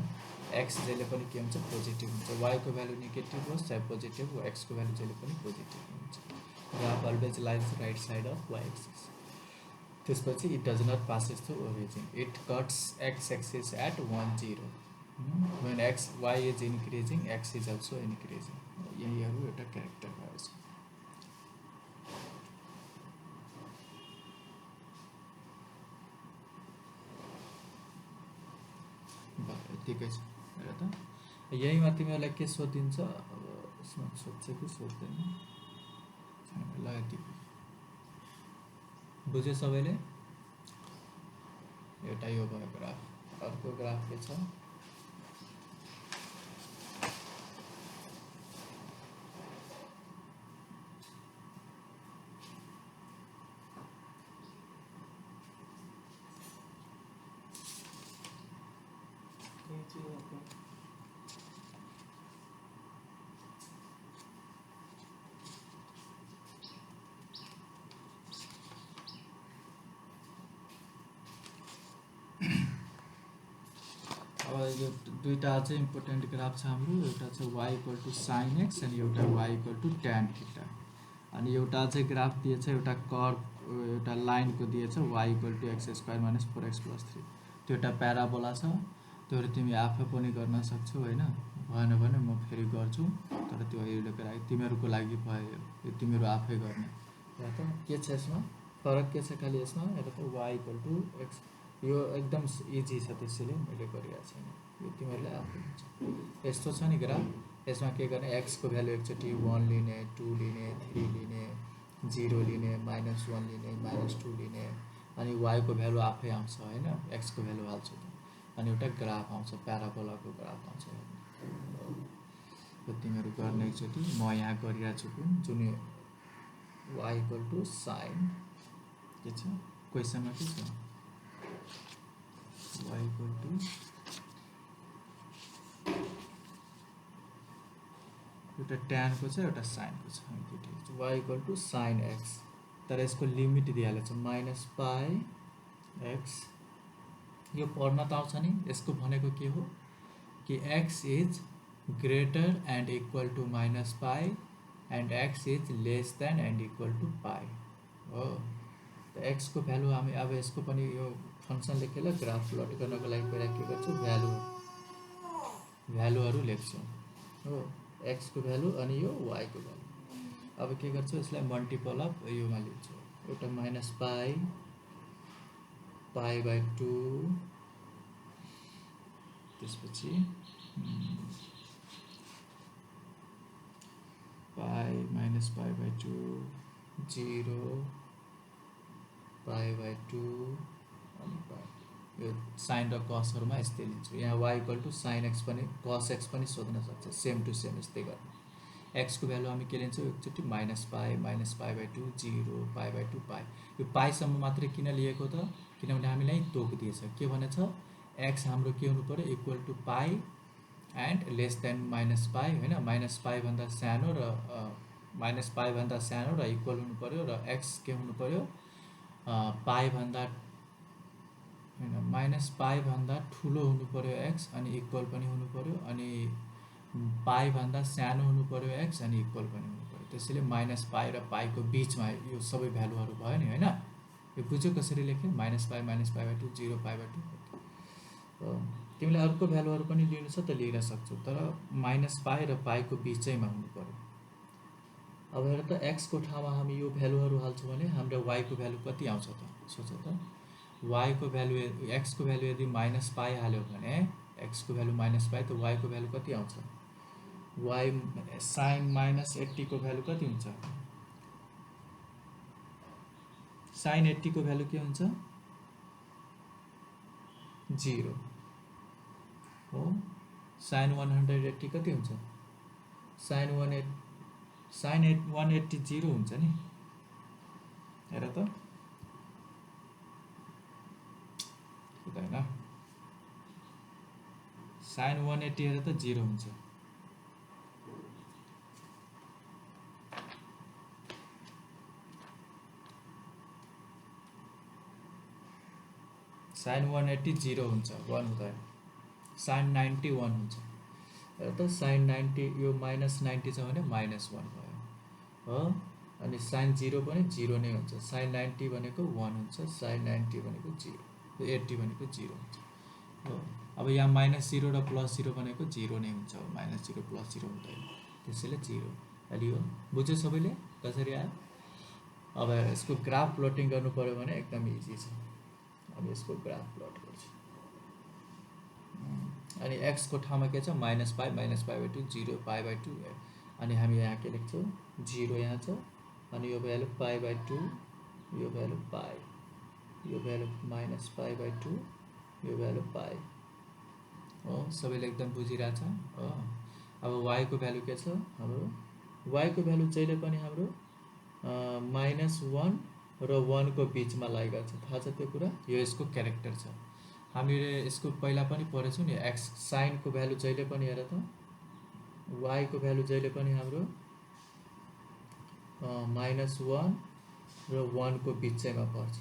x जहिले पनि के हुन्छ, पोजिटिभ हुन्छ। y को भ्यालु नेगेटिभ होस् चाहे पोजिटिभ हो, x को भ्यालु जहिले पनि पोजिटिभ हुन्छ। Graph always lies right side of y axis. त्यसपछि it does not passes through origin, it cuts x axis at 1 0 when y is increasing x is also increasing। यहीहरू एउटा character भएछ। यतिकै छ हेर त। यहीमा तिमीहरूलाई के सोधिन्छ, अब यसमा सोध्छ कि सोध्दैन ल, यति बुझ्यो सबैले। एउटा यो भयो ग्राफ। अर्को ग्राफ के छ, अब यो दुईटा अझै इम्पोर्टेन्ट ग्राफ छ हाम्रो। एउटा छ y equal to sine X अनि एउटा y equal to tan theta. अनि एउटा अझै ग्राफ दिएछ, एउटा कर्व, एउटा लाइनको दिएछ, y equal to X square minus 4x plus 3। त्यो एउटा प्याराबोला छ, त्योहरू तिमी आफै पनि गर्न सक्छौ होइन। भएन भने म फेरि गर्छु, तर त्यो अहिलेको लागि तिमीहरूको लागि भयो, यो तिमीहरू आफै गर्ने। हेर त के छ यसमा फरक, के छ खालि यसमा हेर त, y इक्वल टु एक्स, यो एकदम इजी छ त्यसैले मैले गरिरहेको छैन, यो तिमीहरूले आफै हुन्छ। यस्तो छ नि ग्राफ, यसमा के गर्ने, x को भ्यालु एकचोटि 1 लिने, 2 लिने, 3 लिने, 0 लिने, -1 लिने, -2 लिने, अनि y को भ्यालु आफै आउँछ होइन, x को भ्यालु हाल्छु त, अनि एउटा ग्राफ आउँछ, प्याराबोलाको ग्राफ आउँछ। यो तिमीहरू गर्ने एकचोटि, म यहाँ गरिरहेको छु जुन y इक्वल टु साइन के छ, क्वेसनमा के छ, y इक्वल टु एउटा ट्यानको छ एउटा साइनको छ हामी दुईटै छ y equal to sine X तर यसको लिमिट दिइहालेको छ माइनस पाई एक्स यो पढ्न त आउँछ नि यसको भनेको के हो कि x is greater and equal to minus pi and x is less than and equal to pi हो त x को भ्यालु हामी अब यसको पनि यो फंक्सन लेखेर ग्राफ प्लट गर्नको लागि पहिला के गर्छौँ भ्यालुहरू लेख्छौँ हो x को भ्यालु अनि यो y को भ्यालु अब के गर्छौँ यसलाई मल्टिपल अफ योमा लिन्छौँ एउटा माइनस पाई पाई बाई 2 त्यसपछि pi minus pi by 2 0 pi by 2 अनि पाई यो साइन र कसहरुमा यस्तै लिन्छु यहाँ y equal to sine X पनि कस एक्स पनि सोध्न सक्छ सेम टु सेम यस्तै गर्ने x को भ्यालु हामी के लिन्छौँ एकचोटि minus pi by 2 0 pi by 2 पाई यो पाईसम्म मात्रै किन लिएको त किनभने हामीलाई तोकिदिएछ के भनेछ x हाम्रो के हुनु पर्यो equal to pie and less than minus pi हैन माइनस पाई भन्दा सानो र माइनस पाई भन्दा सानो र इक्वल हुनु पर्यो र x के हुनु पर्यो पाई भन्दा हैन माइनस पाई भन्दा ठुलो हुनु पर्यो x अनि इक्वल पनि हुनु पर्यो अनि पाई भन्दा सानो हुनु पर्यो x अनि इक्वल पनि हुनु पर्यो त्यसैले माइनस पाई र पाई को बीचमा यो सबै भ्यालुहरू भयो नि हैन यो बुझ्यो कसरी लेख्यो minus pi by 2 0 pi by 2 तिमीले अर्को भ्यालुहरू पनि लिनु छ त लिन सक्छौ तर माइनस पाई र पाई को बीचैमा हुनु पर्यो अब हेर त x को ठाउँमा हामी यो भ्यालुहरू हाल्छौँ भने हाम्रो y को भ्यालु कति आउँछ त सोच त y को भ्यालु x को भ्यालु यदि माइनस पाई हाल्यो भने x को भ्यालु माइनस पाई त y को भ्यालु कति आउँछ y साइन माइनस 80 को भ्यालु कति हुन्छ साइन 80 को भ्यालु के हुन्छ 0 हो साइन 180 कति हुन्छ साइन 180 0 हुन्छ नि हेर त हुँदैन साइन 180 हेर त 0 हुन्छ साइन 180 0 हुन्छ 1 हुँदैन साइन 90 1 हुन्छ हेर त साइन 90 यो माइनस 90 छ भने माइनस 1 भयो हो अनि साइन 0 पनि 0 नै हुन्छ साइन 90 भनेको 1 हुन्छ साइन 90 भनेको 0 80 भनेको 0 हुन्छ हो अब यहाँ माइनस 0 र प्लस 0 भनेको 0 नै हुन्छ माइनस 0 प्लस 0 हुँदैन त्यसैले 0 अलि हो बुझ्यो सबैले कसरी आयो अब यसको ग्राफ प्लटिङ गर्नु पर्यो भने एकदम इजी छ अब यसको ग्राफ प्लट गर्छु अनि x को ठाउँमा के छ minus pi by 2 0 pi by 2 अनि हामी यहाँ के लेख्छौँ 0 यहाँ छ अनि यो भ्यालु पाई बाई 2 यो भ्यालु पाई यो भ्यालु माइनस पाई बाई 2 यो भ्यालु पाई हो सबैले एकदम बुझिरहेछ हो अब y को भ्यालु के छ हाम्रो y को भ्यालु जहिले पनि हाम्रो माइनस 1 र 1 को बीचमा लागेको छ थाहा छ त्यो कुरा यो यसको क्यारेक्टर छ हामीले यसको पहिला पनि पढेछौँ नि x साइन को भ्यालु जहिले पनि हेर त y को भ्यालु जहिले पनि हाम्रो माइनस 1 र 1 को बीचैमा पर्छ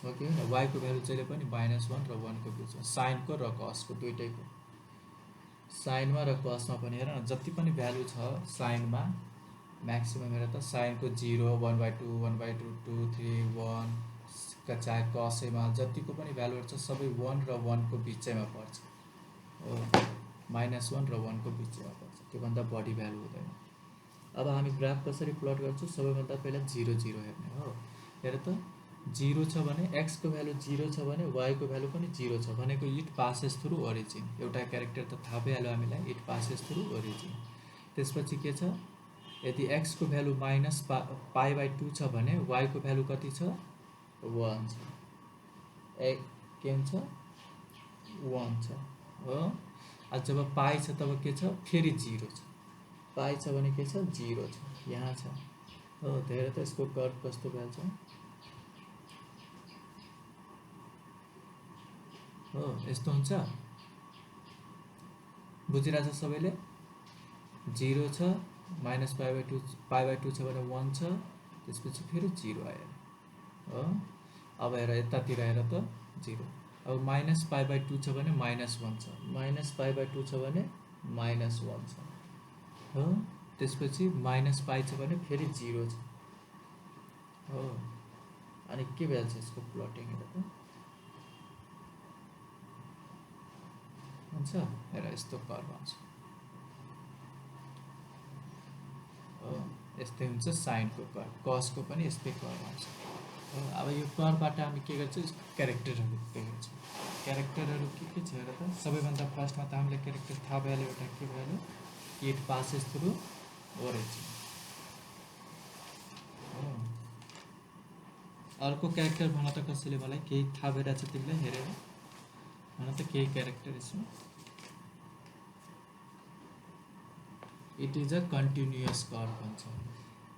हो कि हैन y को भ्यालु जहिले पनि माइनस 1 र 1 को बीचमा साइन को र कस को दुईटैको साइनमा र कसमा पनि हेर न जति पनि भ्यालु छ साइनमा म्याक्सिमम हेर त साइन को 0 1/2 1/2 2 3 1 का चाहे कसैमा जतिको पनि भ्यालुहरु छ सबै 1 र 1 को बीचैमा पर्छ हो माइनस 1 र 1 को बीचैमा पर्छ त्यो भन्दा बढी भ्यालु हुँदैन अब हामी ग्राफ कसरी प्लट गर्छौं सबैभन्दा पहिला 0 0 हेर्ने हो हेर त 0 छ भने x को भ्यालु 0 छ भने y को भ्यालु पनि 0 छ भनेको इट पासेस थ्रु ओरिजिन एउटा क्यारेक्टर त थाहा भइहाल्यो हामीलाई इट पासेस थ्रु ओरिजिन त्यसपछि के छ यदि x को भ्यालु माइनस पाई बाई 2 छ भने y को भ्यालु कति छ 1 छ के हुन्छ 1 छ हो अब जब पाई छ तब के छ फेरि 0 छ पाई छ भने के छ 0 छ यहाँ छ हो धेरै त यसको कर्व कस्तो भन्छ हो यस्तो हुन्छ बुझिरहेछ सबैले 0 छ, माइनस पाई बाई 2 छ भने 1 छ, त्यसपछि फेरि 0 आयो हो। अब हेर यतातिर हेर त 0। अब माइनस पाई बाई 2 छ भने माइनस 1 छ, माइनस पाई बाई 2 छ भने माइनस 1 छ हो। त्यसपछि माइनस पाई छ भने फेरि 0 छ हो। अनि के भइहाल्छ यसको प्लटिङ हेर त हुन्छ। हेर यस्तो कर्व आउँछ हो, यस्तै हुन्छ साइनको कर्व, कसको पनि यस्तै कर्व आउँछ हो। अब यो कर्वबाट हामी के गर्छौँ, यसको क्यारेक्टरहरू देखाउँछौँ। क्यारेक्टरहरू के छ हेर त। सबैभन्दा फर्स्टमा त हामीलाई क्यारेक्टर थाहा भइहाल्यो, एउटा के भइहाल्यो, इट पासेस थ्रु ओरिजिन हो। अर्को क्यारेक्टर भन त कसैले, मलाई केही थाहा भइरहेछ तिमीलाई हेरेर भन त केही क्यारेक्टर यसमा। It is a continuous curve भन्छ।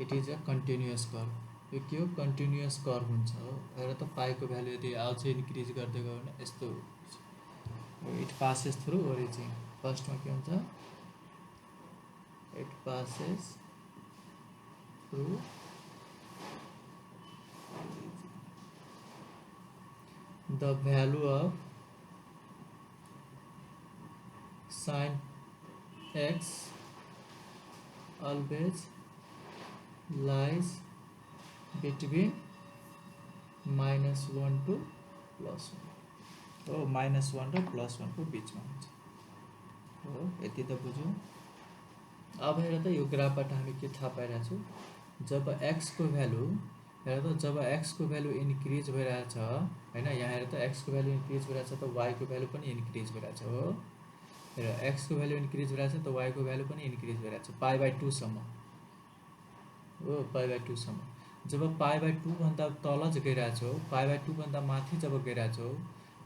It is a continuous curve. यो के हो, कन्टिन्युअस कर्व हुन्छ हो। हेर त पाईको भ्यालु यदि अझ इन्क्रिज गर्दै गयो भने यस्तो हुन्छ। इट पासेस थ्रु ओरिजिन, फर्स्टमा के हुन्छ, it passes through the value of sin x always lies between -1 to +1 हो। -1 र +1 को बिचमा हुन्छ हो। यति त बुझ्यौँ। अब हेर त यो ग्राफबाट हामी के थाहा पाइरहेछौँ, जब x को भ्यालु हेर त, जब x को भ्यालु इन्क्रिज भइरहेछ होइन, यहाँ हेर त x को भ्यालु इन्क्रिज भइरहेछ त y को भ्यालु पनि इन्क्रिज भइरहेछ हो। हेर x को भ्यालु इन्क्रिज भइरहेछ त y को भ्यालु पनि इन्क्रिज भइरहेछ पाई बाई 2 सम्म हो, पाई बाई 2 सम्म। जब पाई बाई 2 भन्दा तल गइरहेछौ, पाई बाई 2 भन्दा माथि जब गइरहेछौ,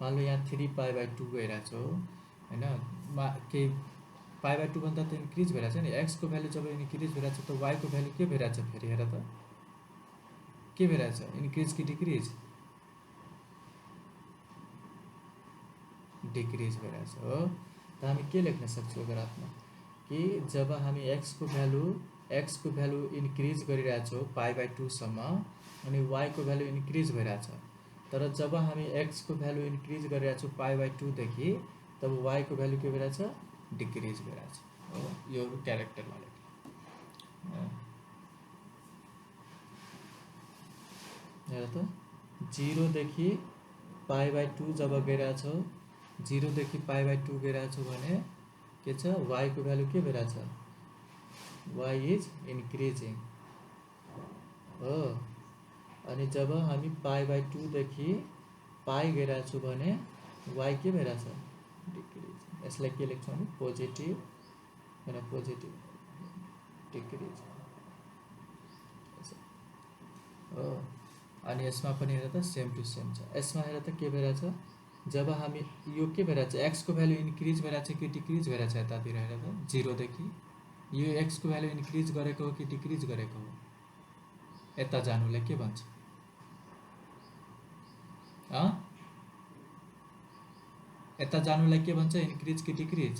मान लो यहाँ 3 पाई बाई 2 गइरहेछौ होइन, केही पाई बाई 2 भन्दा त इन्क्रिज भइरहेछ नि। x को भ्यालु जब इन्क्रिज भइरहेछ त y को भ्यालु के भइरहेछ, फेरि हेर त के भइरहेछ, इन्क्रिज कि डिक्रिज, डिक्रिज भइरहेछ हो। त हामी के लेख्न सक्छौँ ग्राफमा, कि जब हामी x को भ्यालु इन्क्रिज गरिरहेछौँ पाई बाई 2 सम्म, अनि y को भ्यालु इन्क्रिज भइरहेछ, तर जब हामी x को भ्यालु इन्क्रिज गरिरहेछौँ पाई बाई 2 देखि, तब y को भ्यालु के भइरहेछ, डिक्रिज भइरहेछ हो। यो क्यारेक्टरमा लेख्नु। हेर त 0 देखि पाई बाई 2 जब गइरहेछौ, 0 देखि पाई बाई 2 गइरहेछौ भने के छ, y को भ्यालु के भइरहेछ, y इज इन्क्रिजिङ हो। अनि जब हामी पाई बाई 2 देखि पाई गइरहेछौँ भने y के भइरहेछ, डिक्रिज। यसलाई के लेख्छौँ हामी, पोजिटिभ होइन, पोजिटिभ डिक्रिज हो। अनि यसमा पनि हेर त सेम टु सेम छ। यसमा हेर त के भइरहेछ, जब हामी यो के भइरहेछ, x को भ्यालु इन्क्रिज भइरहेछ कि डिक्रिज भइरहेछ, यतातिर हेर त 0 देखि यो x को भ्यालु इन्क्रिज गरेको हो कि डिक्रिज गरेको हो, यता जानुलाई के भन्छ, यता जानुलाई के भन्छ, इन्क्रिज कि डिक्रिज,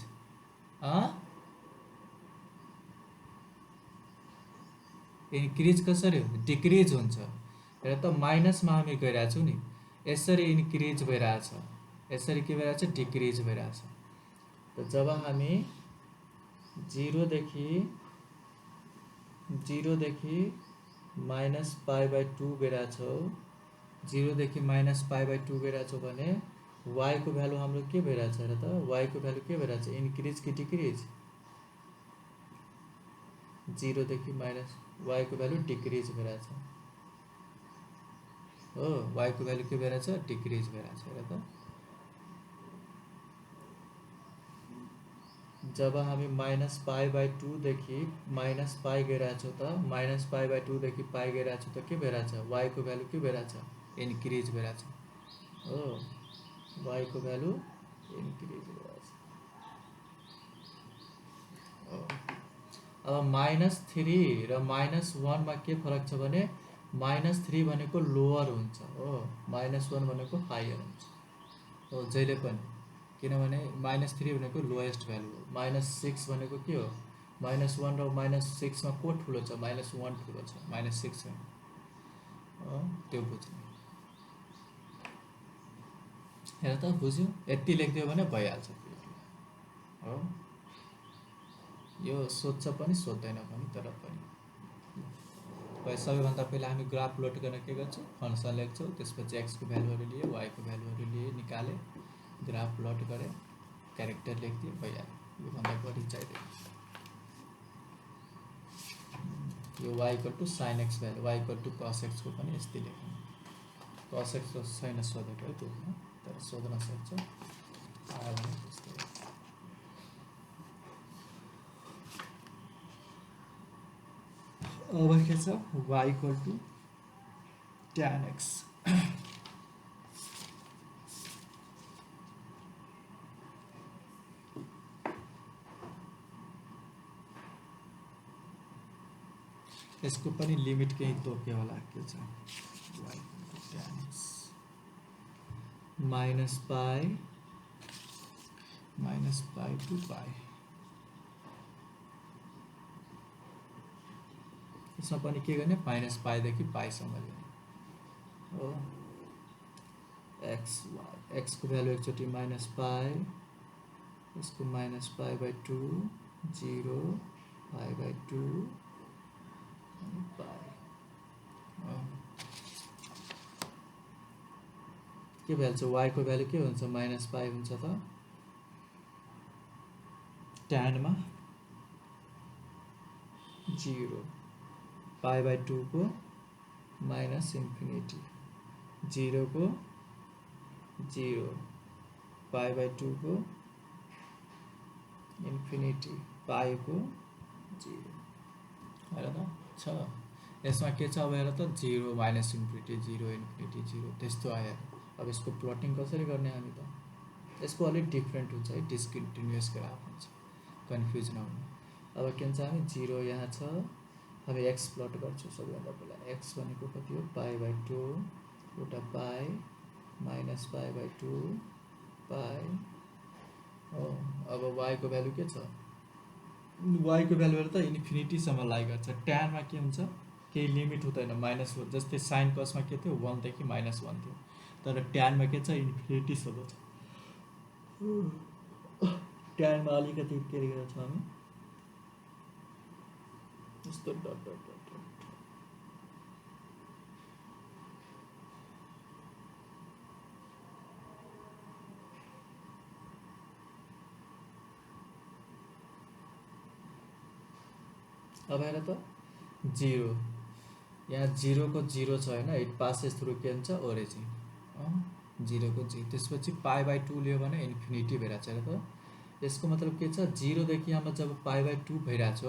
इन्क्रिज कसरी हुन्छ, डिक्रिज हुन्छ। हेर त माइनसमा हामी गइरहेछौँ नि, यसरी इन्क्रिज भइरहेछ, यसरी के भइरहेछ, डिक्रिज भइरहेछ। त जब हामी 0 देखि माइनस पाई बाई 2 गइरहेछौँ, 0 देखि माइनस पाई बाई 2 गइरहेछौँ भने y को भ्यालु हाम्रो के भइरहेछ, हेर त y को भ्यालु के भइरहेछ, इन्क्रिज कि डिक्रिज, 0 देखि माइनस y को भ्यालु डिक्रिज भइरहेछ हो। y को भ्यालु के भइरहेछ, डिक्रिज भइरहेछ। हेर त जब हामी माइनस पाई बाई 2 देखि माइनस पाई गइरहेछौँ त, माइनस पाई बाई 2 देखि पाई गइरहेछौँ त के भइरहेछ, y को भ्यालु के भइरहेछ, इन्क्रिज भइरहेछ हो। y को भ्यालु इन्क्रिज भइरहेछ हो। अब -3 र -1 मा के फरक छ भने, -3 भनेको लोअर हुन्छ हो, -1 भनेको हायर हुन्छ हो, जहिले पनि। किनभने -3 भनेको लोएस्ट भ्यालु हो, -6 भनेको के हो, -1 र -6 मा को ठुलो छ? -1 ठुलो छ, -6 होइन। त्यो बुझ्ने। हेर त बुझ्यो? यति लेखिदियो भने भइहाल्छ हो। यो सोध्छ पनि सोध्दैन पनि, तर पनि सबैभन्दा पहिला हामी ग्राफ प्लट गर्न के गर्छौँ? फंक्सन लेख्छौँ, त्यसपछि x को भ्यालुहरू लिए, y को भ्यालुहरू लिए, निकाले, ग्राफ प्लट गरे, क्यारेक्टर लेखिदिए, भइहाल्यो। योभन्दा बढी चाहिँदैन। यो y = sin x value, y = cos x को पनि यस्तै लेख्नु। cos x त छैन सोधेको है त्यो, तर सोध्न सक्छ, आयो भने त्यस्तै। अब के छ? y = tan x। यसको पनि लिमिट केही तोक्यो होला, के छ? y = tan x -π to π। यसमा पनि के गर्ने? -π देखि π सम्म गर्ने हो। x को भ्यालु एकचोटि -π, यसको -π/2, 0, π/2 अनि π। के भ्याल्छ? y को भ्यालु के हुन्छ? -π हुन्छ त tan मा 0, π/2 को -∞, 0 को 0, π/2 को ∞, π को 0। हेर त छ। यसमा के छ? अब हेर त 0, -∞, 0, ∞, 0 त्यस्तो आयो। अब यसको प्लटिङ कसरी गर्ने हामी त? यसको अलिक डिफ्रेन्ट हुन्छ है, डिस्कन्टिन्युअस ग्राफ हुन्छ, कन्फ्युज नहुनु। अब के हुन्छ? हामी 0 यहाँ छ, हामी x प्लट गर्छौँ सबैभन्दा पहिला। x भनेको कति हो? π/2 एउटा π -π/2 π हो। अब y को भ्यालु के छ? y को भ्यालुहरू त इन्फिनिटीसम्म लाई गर्छ। tan मा के हुन्छ? केही लिमिट हुँदैन, -1, जस्तै sin cos मा के थियो? 1 देखि -1 थियो, तर tan मा के छ? इन्फिनिटीसम्म छ। tan मा अलिकति के गर्छ हामी? यस्तो डट डट डट डट। अब हेर त 0, यहाँ 0 को 0 छ होइन, इट पासेस थ्रु के हुन्छ? ओरिजिन। 0 को 0, त्यसपछि π/2 लियो भने इन्फिनिटी भइरहेछ। हेर त यसको मतलब के छ? 0 देखि यहाँ जब π/2 भइरहेछ,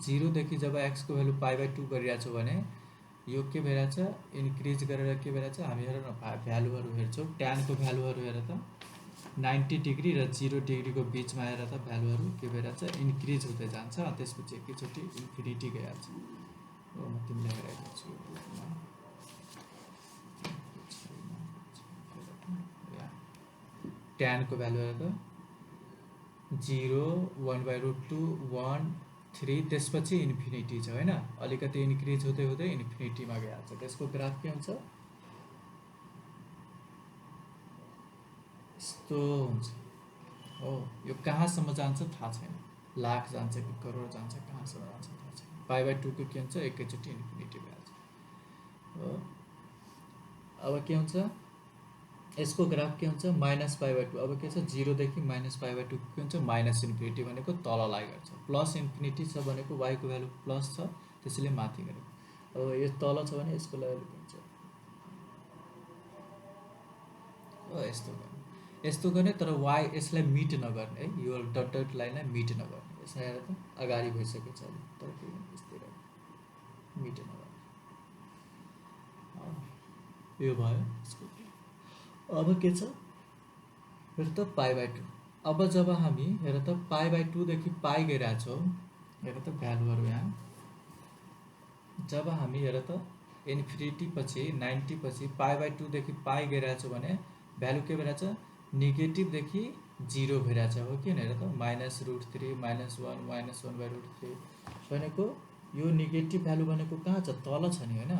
0 देखि जब x को भ्यालु π/2 गरिरहेछ भने यो के भइरहेछ? इन्क्रिज गरेर के भइरहेछ? हामी हेर न भ्यालुहरू हेर्छौँ, tan को भ्यालुहरू हेर त 90 डिग्री र 0 डिग्री को बीचमा हेर त भ्यालुहरू के भइरहेछ? इन्क्रिज हुँदै जान्छ, त्यसपछि एकैचोटि इन्फिनिटी गइहाल्छ। म तिमीलाई हेराइदिएको छु। tan को भ्यालु हेर त 0, 1/√2, 1, 3, त्यसपछि इन्फिनिटी छ होइन, अलिकति इन्क्रिज हुँदै हुँदै इन्फिनिटीमा गइहाल्छ। त्यसको ग्राफ के हुन्छ? यस्तो हुन्छ हो। यो कहाँसम्म जान्छ थाहा छैन, लाख जान्छ कि करोड जान्छ, कहाँसम्म जान्छ थाहा छैन। π/2 को के हुन्छ? एकैचोटि इन्फिनिटी भइहाल्छ हो। अब के हुन्छ? यसको ग्राफ के हुन्छ? -π/2। अब के छ? 0 देखि -π/2 के हुन्छ? -∞ भनेको तल लाई गर्छ, +∞ छ भनेको y को भ्यालु प्लस छ, त्यसैले माथि गरेको। अब यो तल छ भने यसको भ्यालु के हुन्छ? यस्तो गर्ने, तर y यसलाई मिट नगर्ने है, यो डट डट लाइनलाई मिट नगर्ने। यसमा हेर त अगाडि भइसकेको छ, तर के यस्तै गर्ने, मिट नगर्ने। यो भयो यसको। अब के छ? हेर त π/2। अब जब हामी हेर त π/2 देखि π गइरहेछौँ, हेर त भ्यालुहरू यहाँ, जब हामी हेर त इन्फिनिटी पछि 90 पछि π/2 देखि π गइरहेछौँ भने भ्यालु के भइरहेछ? नेगेटिभ देखि 0 भइरहेछ हो कि हेर त -√3 -1 -1/√3 भनेको यो नेगेटिभ भ्यालु भनेको कहाँ छ तल छ नि हैन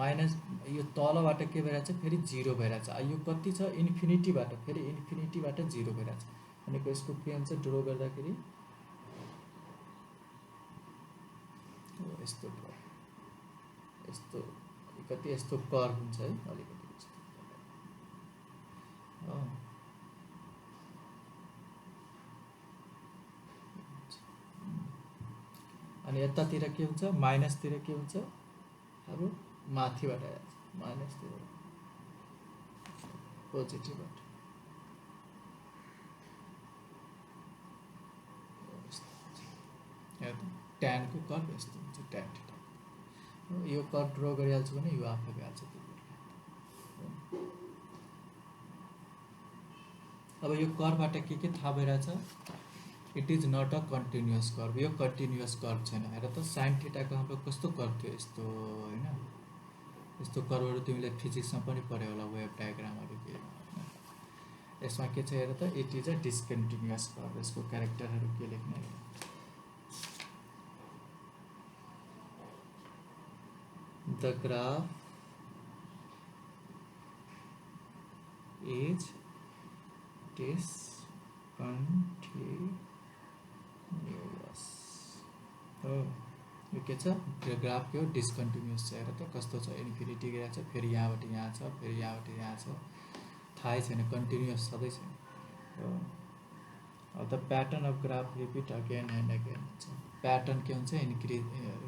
माइनस यो तलबाट के भइरहेछ फेरि 0 भइरहेछ यो कति छ इन्फिनिटीबाट फेरि इन्फिनिटीबाट 0 भइरहेछ भनेको यसको के हुन्छ ड्र गर्दाखेरि यस्तो यस्तो कति यस्तो कर्व हुन्छ है अलिकति यस्तो अनि यतातिर के हुन्छ माइनसतिर के हुन्छ अब माथिबाट आउँछ माइनसतिर पोजिटिभबाट ट्यानको कर्व यस्तो हुन्छ ट्यान थीटा यो कर्व ड्र गरिहाल्छु भने यो आफै भइहाल्छ अब यो कर्वबाट के थाहा भइरहेछ it is not a continuous curve यो कन्टिन्युअस कर्व छैन हेर त साइन थीटाको हाम्रो कस्तो कर्व थियो यस्तो हैन यस्तो कर्वहरू तिमीले फिजिक्समा पनि पढ्यौ होला वेभ डायग्रामहरू के यसमा के छ हेर त it is a discontinuous curve यसको क्यारेक्टरहरू के लेख्ने the graph is discontinuous यो के छ ग्राफ के हो डिस्कन्टिन्युअस छ हेर त कस्तो छ इन्फिनिटी गएको छ फेरि यहाँबाट यहाँ छ फेरि यहाँबाट यहाँ छ थाहै छैन कन्टिन्युअस छँदै छैन अब the pattern of graph repeat again and again pattern के हुन्छ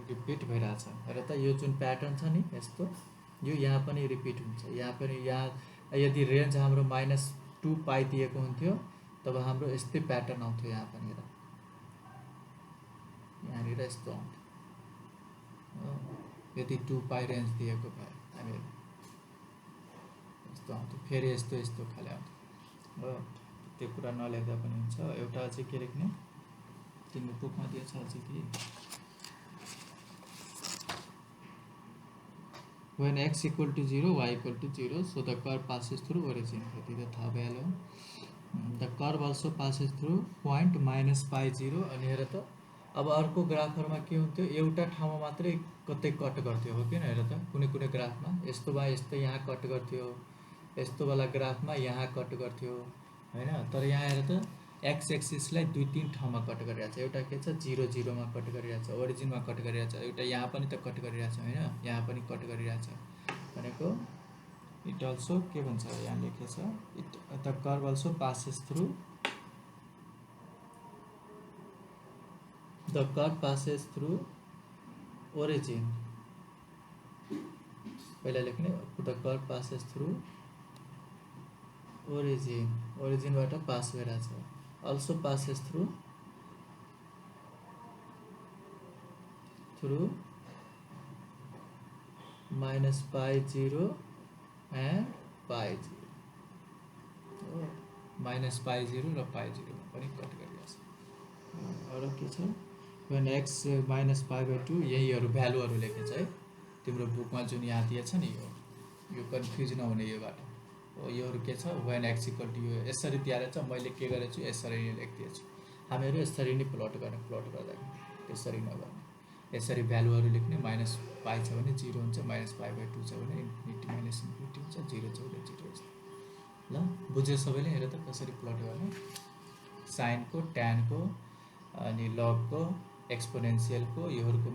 रिपिट भइरहेछ हेर त यो जुन प्याटर्न छ नि यस्तो यो यहाँ पनि रिपिट हुन्छ यहाँ पनि यहाँ यदि रेन्ज हाम्रो -2 पाई दिएको हुन्थ्यो तब हाम्रो यस्तै प्याटर्न आउँथ्यो यहाँ पनि हेर यहाँनिर यस्तो आउँथ्यो यदि 2 पाई रेन्ज दिएको भए हामी यस्तो आउँथ्यो फेरि यस्तो यस्तो खाले आउँथ्यो हो त्यो कुरा नलेख्दा पनि हुन्छ एउटा चाहिँ के लेख्ने तिम्रो बुकमा दिएछ अझै कि when x equal to 0 y equal to 0 so the curve passes through origin यति त थाहा भइहाल्यो the curve also passes through point -π0 अनि हेर त अब अर्को ग्राफहरुमा के हुन्थ्यो एउटा ठाउँमा मात्रै कतै कट गर्थ्यो हो किन हेर त कुनै कुनै ग्राफमा यस्तो वा यस्तो यहाँ कट गर्थ्यो यस्तो वाला ग्राफमा यहाँ कट गर्थ्यो हैन तर यहाँ हेर त एक्स एक्सिसलाई 2-3 ठाउँमा कट गरिरहेछ एउटा के छ 0 मा कट गरिरहेछ ओरिजिनमा कट गरिरहेछ एउटा यहाँ पनि त कट गरिरहेछ हैन यहाँ पनि कट गरिरहेछ भनेको इट अल्सो के भन्छ यहाँ लेखेछ it the curve also passes through the curve passes through origin पहिला लेख्ने द कर्व पासेस थ्रु ओरिजिनबाट पास भइरहेछ also passes through -π0 and π0 -π0 र π0 पनि कट गरिरहेछ अरु के छ when x -π/2 यहीहरु भ्यालुहरु लेखेछ है तिम्रो बुकमा जुन यहाँ दिएछ नि यो कन्फ्युज नहुने योबाट योहरु के छ when x equal to यो यसरी दिएर चाहिँ मैले के गरेछु यसरी नै लेख्दिएछु हामीहरु यसरी नै प्लट गर्दा त्यसरी नगर्ने यसरी भ्यालुहरु लेख्ने -π छ भने 0 हुन्छ -π/2 छ भने इन्फिनिटी माइनस इन्फिनिटी हुन्छ 0 छ भने 0 हुन्छ ल बुझ्यो सबैले हेर त कसरी प्लट गर्ने साइन को tan को अनि log को एक्सपोनेन्शियल को योहरुको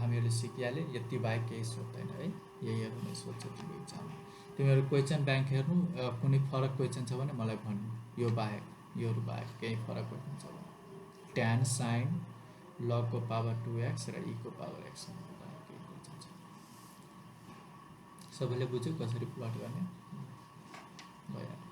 हामीहरुले सिकिहाले यति बाहेक केही सोध्दैन है यहीहरु नै सोध्छ तिम्रो एक्जाममा तिमीहरु क्वेशन बैंक हेर्नु कुनै फरक क्वेशन छ भने मलाई भन्नु यो बाहेक योहरु बाहेक केही फरक क्वेशन छ भने tan sin log को पावर 2x र e को पावर x सबैले बुझ्यो कसरी प्लट गर्ने भयो